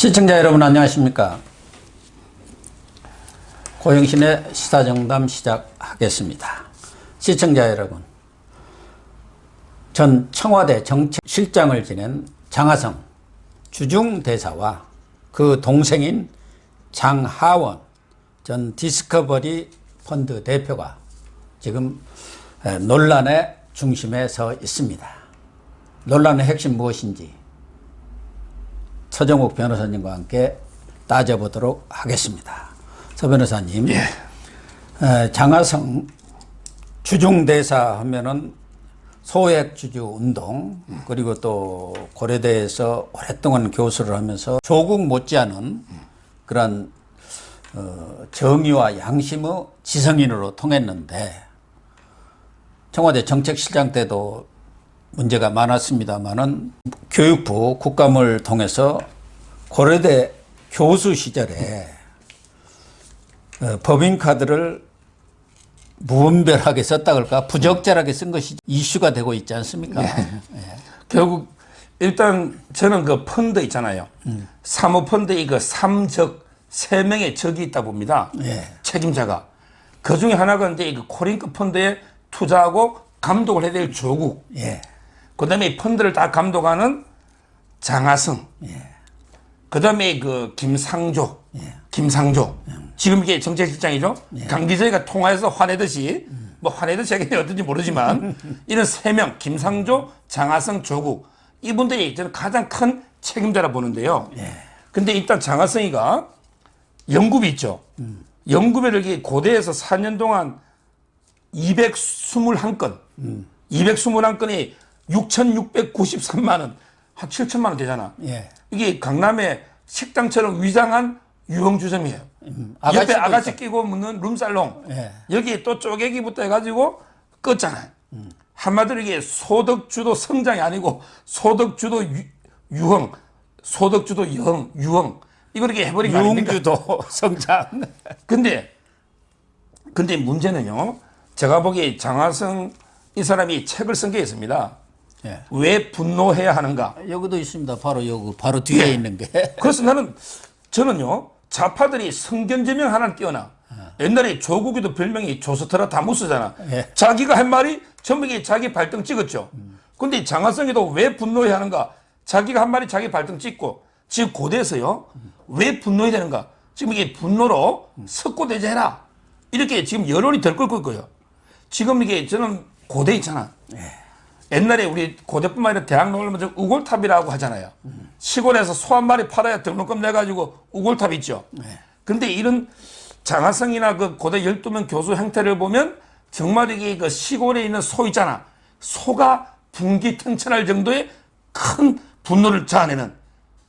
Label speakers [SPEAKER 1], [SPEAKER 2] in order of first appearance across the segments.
[SPEAKER 1] 시청자 여러분 안녕하십니까. 고영신의 시사정담 시작하겠습니다. 시청자 여러분, 전 청와대 정책실장을 지낸 장하성 주중대사와 그 동생인 장하원 전 디스커버리 펀드 대표가 지금 논란의 중심에 서 있습니다. 논란의 핵심 무엇인지 서정욱 변호사님과 함께 따져보도록 하겠습니다. 서 변호사님, 장하성 주중대사 하면은 소액주주운동, 그리고 또 고려대에서 오랫동안 교수를 하면서 조국 못지않은 그런 정의와 양심의 지성인으로 통했는데, 청와대 정책실장 때도 문제가 많았습니다만은 교육부 국감을 통해서 고려대 교수 시절에 법인카드를 무분별하게 썼다 그럴까, 부적절하게 쓴 것이 이슈가 되고 있지 않습니까?
[SPEAKER 2] 결국 일단 저는 그 펀드 있잖아요. 사모펀드의 그 3적 3명의 적이 있다 봅니다. 책임자가. 그 중에 하나가 이제 그 코링크 펀드에 투자하고 감독을 해야 될 조국. 그 다음에 펀드를 다 감독하는 장하성. 그 다음에 그 김상조. 지금 이게 정책실장이죠. 강기정이가 통화해서 화내듯이, 뭐 화내듯이 하긴 어떤지 모르지만, 이런 3명, 김상조, 장하성, 조국. 이분들이 저는 가장 큰 책임자라 보는데요. 근데 일단 장하성이가 연구비 있죠. 연구비를 이렇게 고대에서 4년 동안 221건, 221건이 6,693만 원, 한 7천만 원 되잖아. 이게 강남의 식당처럼 위장한 유흥주점이에요. 옆에 아가씨 끼고 묻는 룸살롱. 여기 또 쪼개기부터 해가지고 껐잖아요. 한마디로 이게 소득주도 성장이 아니고 소득주도 유흥, 소득주도 유흥. 이걸 이렇게 해버린 거 아닙니까?
[SPEAKER 1] 유흥주도 성장.
[SPEAKER 2] 근데 문제는요, 제가 보기에 장하성 이 사람이 책을 쓴 게 있습니다. 왜 분노해야 하는가?
[SPEAKER 1] 여기도 있습니다. 바로 뒤에 있는 게.
[SPEAKER 2] 그래서 저는요, 좌파들이 성견지명 하나는 띄어나. 옛날에 조국이도 별명이 조스트라다무스잖아. 자기가 한 말이 전부 자기 발등 찍었죠. 근데 장하성이도 왜 분노해야 하는가? 자기가 한 말이 자기 발등 찍고, 지금 고대에서요, 왜 분노해야 되는가? 지금 이게 분노로 석고대죄해라. 이렇게 지금 여론이 들끓고 있고요. 지금 이게 저는 고대 있잖아. 옛날에 우리 고대뿐만 아니라 대학 나오려면 우골탑이라고 하잖아요. 시골에서 소 한 마리 팔아야 등록금 내가지고 우골탑 있죠. 근데 이런 장하성이나 그 고대 12명 교수 형태를 보면 정말 이게 그 시골에 있는 소 있잖아. 소가 분기탱천할 정도의 큰 분노를 자아내는,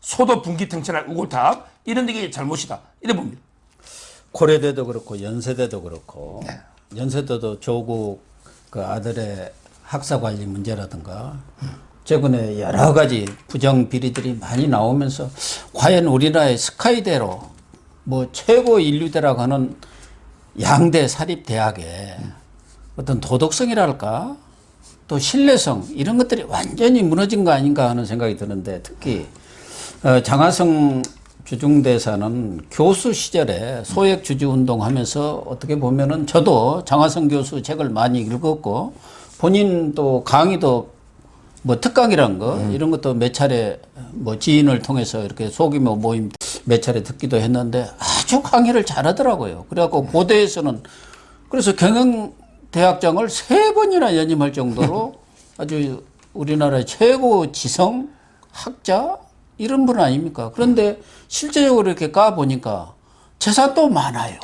[SPEAKER 2] 소도 분기탱천할 우골탑, 이런 게 잘못이다. 이래 봅니다.
[SPEAKER 1] 고려대도 그렇고 연세대도 그렇고, 연세대도 조국 그 아들의 학사 관리 문제라든가 최근에 여러 가지 부정 비리들이 많이 나오면서, 과연 우리나라의 스카이대로 뭐 최고 인류대라고 하는 양대 사립대학의 어떤 도덕성이랄까, 또 신뢰성, 이런 것들이 완전히 무너진 거 아닌가 하는 생각이 드는데, 특히 장하성 주중대사는 교수 시절에 소액주주운동 하면서 어떻게 보면은, 저도 장하성 교수 책을 많이 읽었고, 본인 또 강의도 뭐 특강이란 거, 이런 것도 몇 차례 뭐 지인을 통해서 이렇게 소규모 모임 몇 차례 듣기도 했는데 아주 강의를 잘하더라고요. 그래갖고 고대에서는 그래서 경영대학장을 3번이나 연임할 정도로 아주 우리나라의 최고 지성 학자, 이런 분 아닙니까? 그런데 실제적으로 이렇게 까보니까 재산도 많아요.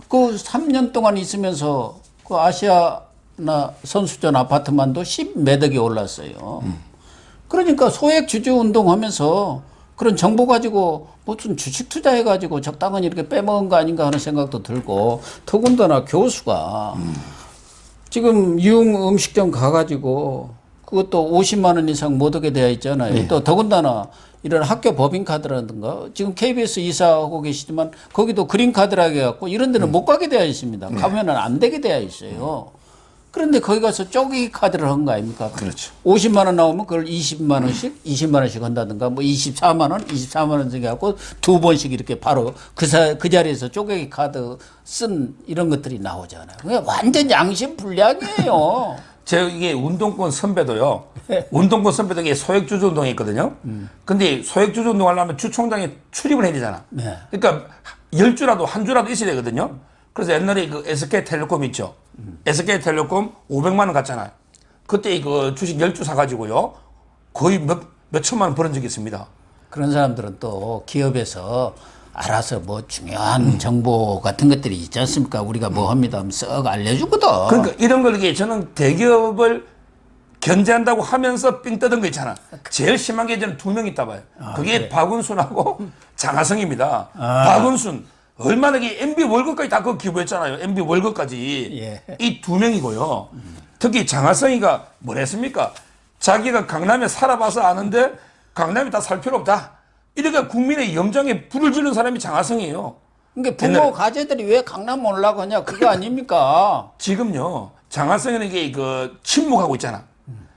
[SPEAKER 1] 그 3년 동안 있으면서 그 아시아나 선수촌 아파트만도 10몇 억이 올랐어요. 그러니까 소액 주주 운동하면서 그런 정보 가지고 무슨 주식 투자해가지고 적당한 이렇게 빼먹은 거 아닌가 하는 생각도 들고, 더군다나 교수가 지금 유흥 음식점 가가지고 그것도 50만 원 이상 못 오게 되어 있잖아요. 또 더군다나 이런 학교 법인카드라든가, 지금 KBS 이사하고 계시지만 거기도 그린카드라고 해갖고 이런 데는 못 가게 되어 있습니다. 가면은 안 되게 되어 있어요. 그런데 거기 가서 쪼개기 카드를 한 거 아닙니까?
[SPEAKER 2] 그렇죠.
[SPEAKER 1] 50만 원 나오면 그걸 20만 원씩, 20만 원씩 한다든가, 뭐 24만 원, 24만 원씩 해갖고 두 번씩 이렇게 바로 그 자리에서 쪼개기 카드 쓴 이런 것들이 나오잖아요. 그게 완전 양심 불량이에요.
[SPEAKER 2] 제 이게 운동권 선배도요. 운동권 선배도 이게 소액주주 운동이 있거든요. 근데 소액주주 운동 하려면 주총장에 출입을 해야 되잖아.
[SPEAKER 1] 네.
[SPEAKER 2] 그러니까 10주라도 한 주라도 있어야 되거든요. 그래서 옛날에 그 SK텔레콤 있죠. SK텔레콤 500만 원 갔잖아요. 그때 그 주식 10주 사가지고요. 거의 몇 천만 원 벌은 적이 있습니다.
[SPEAKER 1] 그런 사람들은 또 기업에서 알아서 뭐 중요한 정보 같은 것들이 있지 않습니까? 우리가 뭐 합니다 하면 썩 알려주거든.
[SPEAKER 2] 그러니까 이런 걸 이게 저는 대기업을 견제한다고 하면서 삥 뜯은 거 있잖아. 제일 심한 게 저는 두 명 있다 봐요. 그게
[SPEAKER 1] 그래.
[SPEAKER 2] 박은순하고 장하성입니다. 박은순 얼마나 게 MB 월급까지 다 그거 기부했잖아요. MB 월급까지.
[SPEAKER 1] 예.
[SPEAKER 2] 이 두 명이고요. 특히 장하성이가 뭘 했습니까? 자기가 강남에 살아봐서 아는데 강남에 다 살 필요 없다. 이러니까 국민의 염장에 불을 지른 사람이 장하성이에요.
[SPEAKER 1] 그러니까 부모 가재들이 왜 강남 올라가냐 그거 아닙니까?
[SPEAKER 2] 지금요, 장하성은 이게 그 침묵하고 있잖아.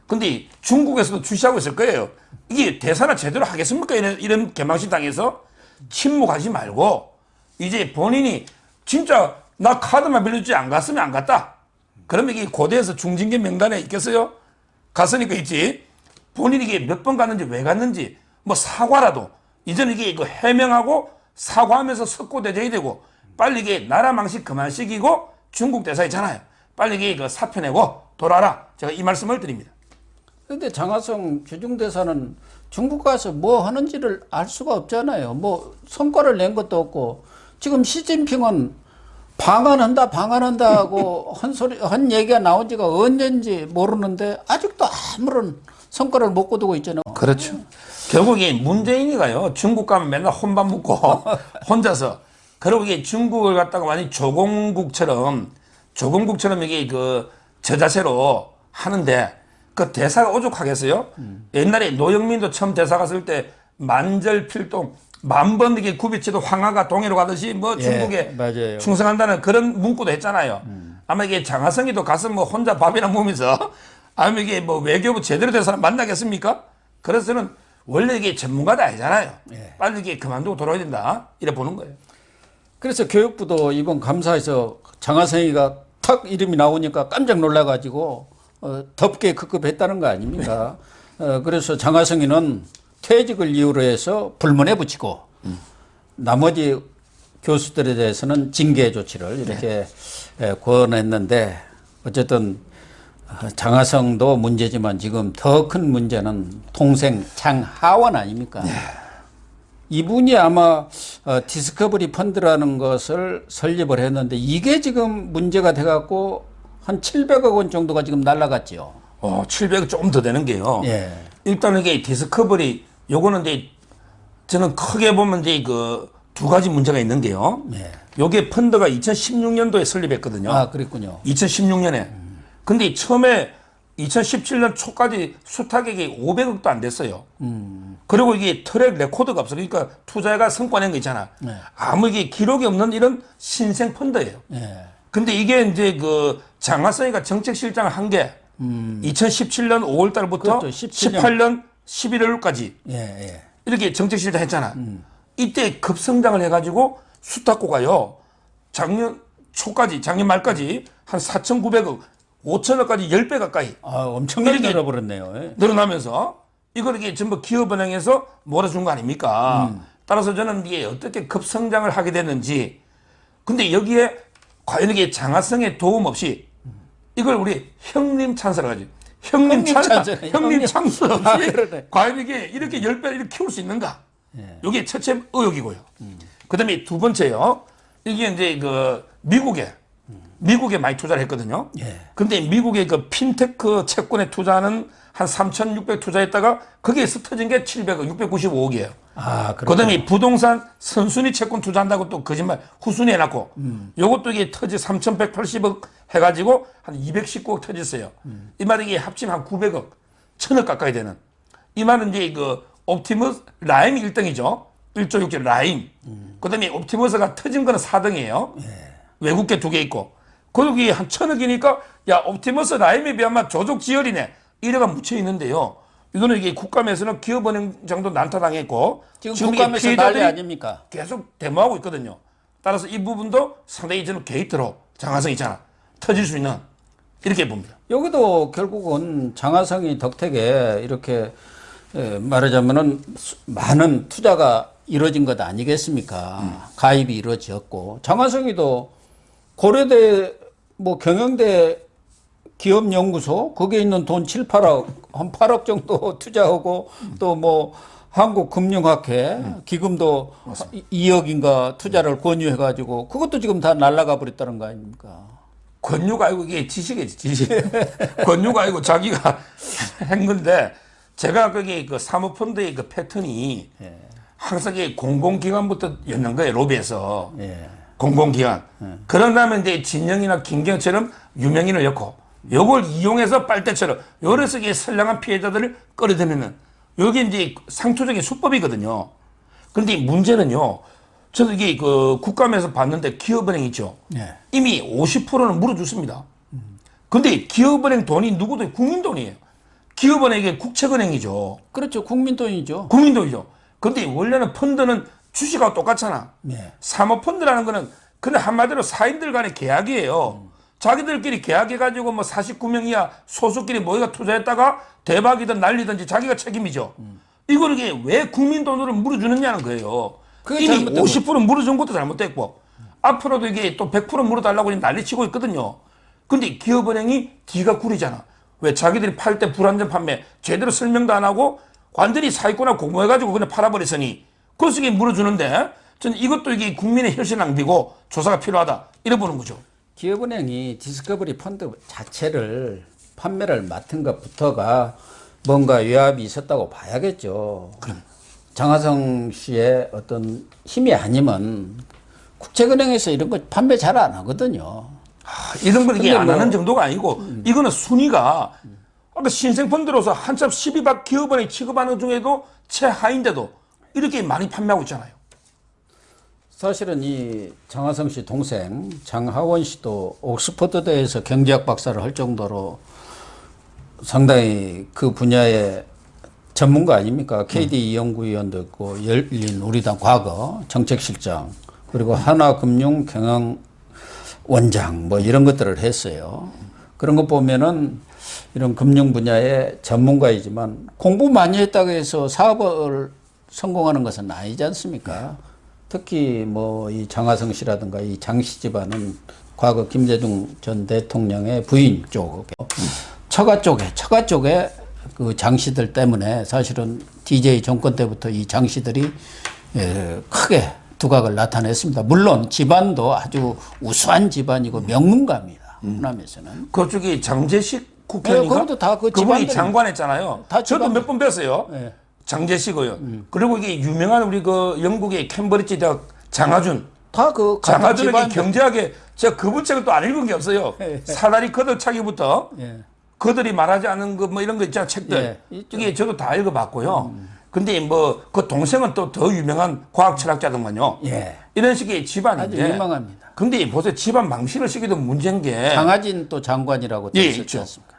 [SPEAKER 2] 근데 중국에서도 주시하고 있을 거예요. 이게 대사나 제대로 하겠습니까? 이런 개망신 당해서 침묵하지 말고 이제 본인이 진짜 나 카드만 빌려주지 안 갔으면 안 갔다. 그러면 이게 고대에서 중징계 명단에 있겠어요? 갔으니까 있지. 본인이 이게 몇 번 갔는지 왜 갔는지 뭐 사과라도 이제는 이게 이거 해명하고 사과하면서 석고대죄해야 되고 빨리 이게 나라 망신 그만 시키고 중국 대사 있잖아요. 빨리 이게 그 사표 내고 돌아라. 제가 이 말씀을 드립니다.
[SPEAKER 1] 근데 장하성 주중대사는 중국 가서 뭐 하는지를 알 수가 없잖아요. 뭐 성과를 낸 것도 없고 지금 시진핑은 방한한다 하고 한 얘기가 나온 지가 언젠지 모르는데 아직도 아무런 성과를 못 거두고 있잖아요.
[SPEAKER 2] 그렇죠. 결국 이 문재인이가요, 중국 가면 맨날 혼밥 먹고 혼자서, 그리고 이게 중국을 갖다가 완전히 조공국처럼 이게 그 저자세로 하는데 그 대사가 오죽하겠어요? 옛날에 노영민도 처음 대사 갔을 때 만절필동 만번 이게 굽이치도 황하가 동해로 가듯이 뭐 중국에
[SPEAKER 1] 맞아요.
[SPEAKER 2] 충성한다는 그런 문구도 했잖아요. 아마 이게 장하성이도 가서 뭐 혼자 밥이나 먹으면서 아니면 이게 뭐 외교부 제대로 된 사람 만나겠습니까? 그래서는 원래 이게 전문가도 아니잖아요. 빨리 이게 그만두고 돌아야 된다. 이래 보는 거예요.
[SPEAKER 1] 그래서 교육부도 이번 감사에서 장하성이가 탁 이름이 나오니까 깜짝 놀라가지고 덥게 급급했다는 거 아닙니까? 그래서 장하성이는 퇴직을 이유로 해서 불문에 붙이고 나머지 교수들에 대해서는 징계 조치를 이렇게 권했는데 어쨌든 장하성도 문제지만 지금 더 큰 문제는 동생 장하원 아닙니까? 이분이 아마 디스커버리 펀드라는 것을 설립을 했는데 이게 지금 문제가 돼갖고 한 700억 원 정도가 지금 날라갔죠.
[SPEAKER 2] 700억 조금 더 되는 게요.
[SPEAKER 1] 예.
[SPEAKER 2] 일단 이게 디스커버리 요거는 이제 저는 크게 보면 이제 그 두 가지 문제가 있는 게요.
[SPEAKER 1] 예.
[SPEAKER 2] 요게 펀드가 2016년도에 설립했거든요.
[SPEAKER 1] 아, 그랬군요.
[SPEAKER 2] 2016년에. 근데 처음에 2017년 초까지 수탁액이 500억도 안 됐어요. 그리고 이게 트랙 레코드가 없어. 그러니까 투자가 성과 낸 거 있잖아.
[SPEAKER 1] 네.
[SPEAKER 2] 아무 이게 기록이 없는 이런 신생 펀드예요.
[SPEAKER 1] 예.
[SPEAKER 2] 근데 이게 이제 그 장하성이가 정책실장을 한 게 2017년 5월 달부터
[SPEAKER 1] 그렇죠. 17년.
[SPEAKER 2] 18년 11월까지
[SPEAKER 1] 예.
[SPEAKER 2] 이렇게 정책실장 했잖아. 이때 급성장을 해가지고 수탁고가요. 작년 초까지, 작년 말까지 한 4,900억, 5천억까지 10배 가까이
[SPEAKER 1] 아, 엄청나게
[SPEAKER 2] 이렇게
[SPEAKER 1] 늘어버렸네요. 예.
[SPEAKER 2] 늘어나면서 이걸 이게 전부 기업은행에서 몰아준 거 아닙니까? 따라서 저는 이게 어떻게 급성장을 하게 됐는지. 근데 여기에 과연 이게 장하성의 도움 없이 이걸 우리 형님 찬스라 가지고 형님 찬스 없이
[SPEAKER 1] 그러네.
[SPEAKER 2] 과연 이게 이렇게 10배 이렇게 키울 수 있는가? 이게 첫째 의혹이고요. 그다음에 두 번째요. 이게 이제 그 미국에 많이 투자를 했거든요.
[SPEAKER 1] 예.
[SPEAKER 2] 근데 미국의 그 핀테크 채권에 투자는 한 3,600 투자했다가 거기에서 터진 게 700억, 695억이에요.
[SPEAKER 1] 아,
[SPEAKER 2] 그다음에 부동산 선순위 채권 투자한다고 또 거짓말 후순위 해놨고 요것도 이게 터지 3,180억 해가지고 한 219억 터졌어요. 이 말이 이게 합치면 한 900억, 1,000억 가까이 되는. 이 말은 이제 그 옵티머스 라임이 1등이죠. 1조 6조 라임. 그다음에 옵티머스가 터진 거는 4등이에요. 외국계 2개 있고. 그게 한 1,000억이니까 야 옵티머스 라임에 비하면 조족 지열이네. 이래가 묻혀 있는데요. 이거는 이게 국감에서는 기업은행장도 난타당했고
[SPEAKER 1] 지금
[SPEAKER 2] 이게
[SPEAKER 1] 국감에서 난리 아닙니까?
[SPEAKER 2] 계속 데모하고 있거든요. 따라서 이 부분도 상당히 저는 게이트로 장하성 있잖아. 터질 수 있는 이렇게 봅니다.
[SPEAKER 1] 여기도 결국은 장하성이 덕택에 이렇게 말하자면은 많은 투자가 이루어진 것 아니겠습니까? 가입이 이루어졌고 장하성이도 고려대 뭐 경영대 기업연구소 거기에 있는 돈 7, 8억 한 8억 정도 투자하고 또 뭐 한국금융학회 기금도 2억인가 투자를 권유해 가지고 그것도 지금 다 날아가 버렸다는 거 아닙니까?
[SPEAKER 2] 권유가 아니고 이게 지식이지, 지식. 권유가 아니고 자기가 한 건데, 제가 거기 그 사모펀드의 그 패턴이 항상 이게 공공기관부터 였는 거예요, 로비에서. 공공기관. 그런 다음에 이제 진영이나 김경처럼 유명인을 엮고, 요걸 이용해서 빨대처럼, 요래서 이게 선량한 피해자들을 끌어들이는, 요게 이제 상투적인 수법이거든요. 근데 문제는요, 저도 이게 그 국감에서 봤는데 기업은행 있죠. 이미 50%는 물어줬습니다. 근데 기업은행 돈이 누구도 국민 돈이에요. 기업은행이 국책은행이죠.
[SPEAKER 1] 그렇죠. 국민 돈이죠.
[SPEAKER 2] 국민 돈이죠. 근데 원래는 펀드는 주식하고 똑같잖아. 사모펀드라는 거는 그냥 한마디로 사인들 간의 계약이에요. 자기들끼리 계약해가지고 뭐 49명 이하 소수끼리 모여가 투자했다가 대박이든 난리든지 자기가 책임이죠. 이걸 이게 왜 국민 돈으로 물어주느냐는 거예요. 이미 50% 물어준 것도 잘못됐고 앞으로도 이게 또 100% 물어달라고 난리치고 있거든요. 근데 기업은행이 뒤가 구리잖아. 왜 자기들이 팔 때 불안전 판매 제대로 설명도 안 하고 완전히 사기꾼하고 공모해가지고 그냥 팔아버렸으니 그래서 이게 물어주는데 저는 이것도 이게 국민의 혈세 낭비고 조사가 필요하다 이래 보는 거죠.
[SPEAKER 1] 기업은행이 디스커버리 펀드 자체를 판매를 맡은 것부터가 뭔가 외압이 있었다고 봐야겠죠.
[SPEAKER 2] 그럼.
[SPEAKER 1] 장하성 씨의 어떤 힘이 아니면 국책은행에서 이런 거 판매 잘 안 하거든요.
[SPEAKER 2] 이런 걸 이게 안
[SPEAKER 1] 뭐,
[SPEAKER 2] 하는 정도가 아니고 이거는 순위가 아까 신생펀드로서 한참 12박 기업은행 취급하는 중에도 최하인데도 이렇게 많이 판매하고 있잖아요.
[SPEAKER 1] 사실은 이 장하성 씨 동생 장하원 씨도 옥스퍼드대에서 경제학 박사를 할 정도로 상당히 그 분야의 전문가 아닙니까? KD 연구위원도 있고 열린 우리당 과거 정책실장 그리고 하나금융경영원장 뭐 이런 것들을 했어요. 그런 거 보면은 이런 금융 분야의 전문가이지만 공부 많이 했다고 해서 사업을 성공하는 것은 아니지 않습니까? 특히 뭐 이 장하성 씨라든가 이 장씨 집안은 과거 김대중 전 대통령의 부인 쪽 처가 쪽에 그 장씨들 때문에 사실은 DJ 정권 때부터 이 장씨들이 크게 두각을 나타냈습니다. 물론 집안도 아주 우수한 집안이고 명문가입니다. 호남에서는.
[SPEAKER 2] 그쪽이 장제식 국회의원인가?
[SPEAKER 1] 그것도 다 그
[SPEAKER 2] 그분이
[SPEAKER 1] 집안들이-
[SPEAKER 2] 장관했잖아요.
[SPEAKER 1] 다
[SPEAKER 2] 저도
[SPEAKER 1] 집안-
[SPEAKER 2] 몇 번 뵀어요. 장제식 의원. 그리고 이게 유명한 우리 그 영국의 캠브리지 대학 장하준.
[SPEAKER 1] 다 그
[SPEAKER 2] 장하준에게 경제학에 제가 그분 책을 또 안 읽은 게 없어요. 사다리 걷어차기부터 그들이 말하지 않은 거 뭐 이런 거 있잖아 책들. 이게 저도 다 읽어봤고요. 근데 뭐 그 동생은 또 더 유명한 과학 철학자더만요. 이런 식의 집안인데.
[SPEAKER 1] 아주 유명합니다.
[SPEAKER 2] 근데 보세요 집안 망신을 시키던 문제인 게.
[SPEAKER 1] 장하진 또 장관이라고 또 있었지
[SPEAKER 2] 있죠.
[SPEAKER 1] 않습니까?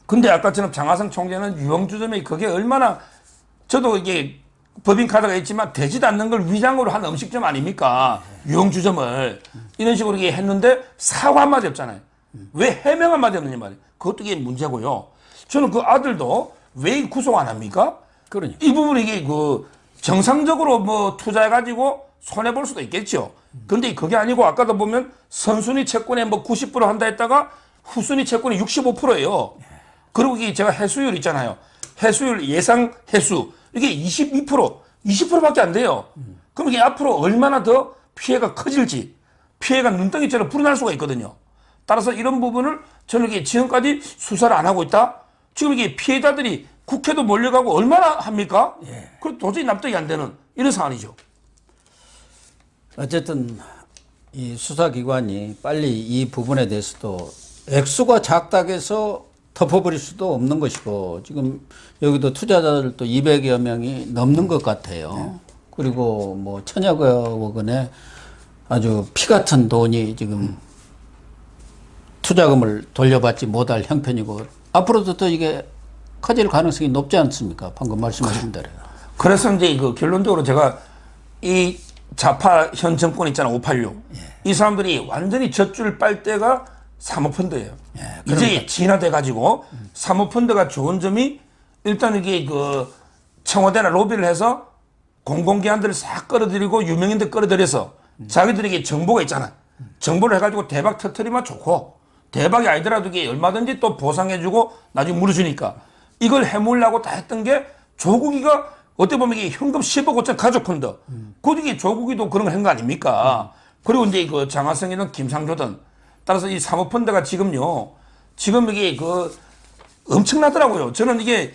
[SPEAKER 2] 근데 아까처럼 장하성 총재는 유흥주점에 그게 얼마나 저도 이게 법인카드가 있지만 되지도 않는 걸 위장으로 한 음식점 아닙니까? 유흥주점을 이런 식으로 이게 했는데 사과 한마디 없잖아요. 왜 해명 한마디 없느냐 말이에요. 그것도 이게 문제고요. 저는 그 아들도 왜 구속 안 합니까?
[SPEAKER 1] 그러니까.
[SPEAKER 2] 이 부분이 이게 그 정상적으로 뭐 투자해가지고 손해볼 수도 있겠죠. 근데 그게 아니고 아까도 보면 선순위 채권에 뭐 90% 한다 했다가 후순위 채권이 65%예요. 그리고 이게 제가 해수율 있잖아요. 해수율 예상 해수 이게 22%, 20%밖에 안 돼요. 그럼 이게 앞으로 얼마나 더 피해가 커질지 피해가 눈덩이처럼 불어날 수가 있거든요. 따라서 이런 부분을 저는 이게 지금까지 수사를 안 하고 있다. 지금 이게 피해자들이 국회도 몰려가고 얼마나 합니까? 그 도저히 납득이 안 되는 이런 상황이죠.
[SPEAKER 1] 어쨌든 이 수사기관이 빨리 이 부분에 대해서도 액수가 작다고 해서 덮어버릴 수도 없는 것이고 지금 여기도 투자자들도 200여 명이 넘는 것 같아요. 그리고 뭐 천여억 원의 아주 피 같은 돈이 지금 투자금을 돌려받지 못할 형편이고 앞으로도 또 이게 커질 가능성이 높지 않습니까? 방금 말씀하신 대로.
[SPEAKER 2] 그래서 이제 그 결론적으로 제가 이 좌파 현 정권 있잖아 586. 이 사람들이 완전히 젖줄 빨 때가 사모펀드예요. 이제 진화돼 가지고 사모펀드가 좋은 점이 일단 이게 그 청와대나 로비를 해서 공공기관들을 싹 끌어들이고 유명인들 끌어들여서 자기들에게 정보가 있잖아. 정보를 해가지고 대박 터트리면 좋고 대박이 아니더라도 이게 얼마든지 또 보상해주고 나중에 물어주니까 이걸 해물라고 다 했던 게 조국이가 어떻게 보면 이게 현금 10억 5천 가족 펀드. 그 이게 조국이도 그런 걸 한 거 아닙니까? 그리고 이제 그 장하성이든 김상조든 따라서 이 사모펀드가 지금요. 지금 이게 그 엄청나더라고요. 저는 이게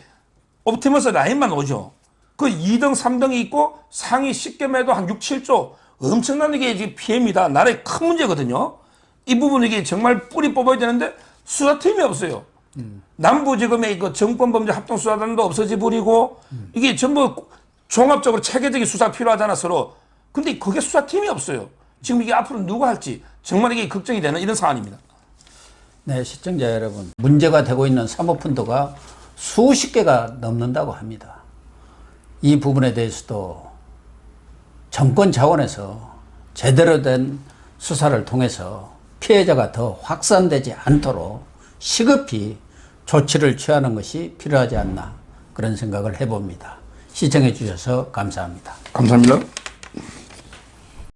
[SPEAKER 2] 옵티머스 라인만 오죠. 그 2등, 3등이 있고 상위 10개매도 한 6, 7조. 엄청난 이게 지금 피해입니다. 나라에 큰 문제거든요. 이 부분 이게 정말 뿌리 뽑아야 되는데 수사팀이 없어요. 남부지검의 그 정권범죄 합동수사단도 없어져 버리고 이게 전부 종합적으로 체계적인 수사 필요하잖아 서로. 근데 그게 수사팀이 없어요. 지금 이게 앞으로 누가 할지 정말 이게 걱정이 되는 이런 상황입니다.
[SPEAKER 1] 네, 시청자 여러분. 문제가 되고 있는 사모펀드가 수십 개가 넘는다고 합니다. 이 부분에 대해서도 정권 차원에서 제대로 된 수사를 통해서 피해자가 더 확산되지 않도록 시급히 조치를 취하는 것이 필요하지 않나 그런 생각을 해봅니다. 시청해 주셔서 감사합니다.
[SPEAKER 2] 감사합니다.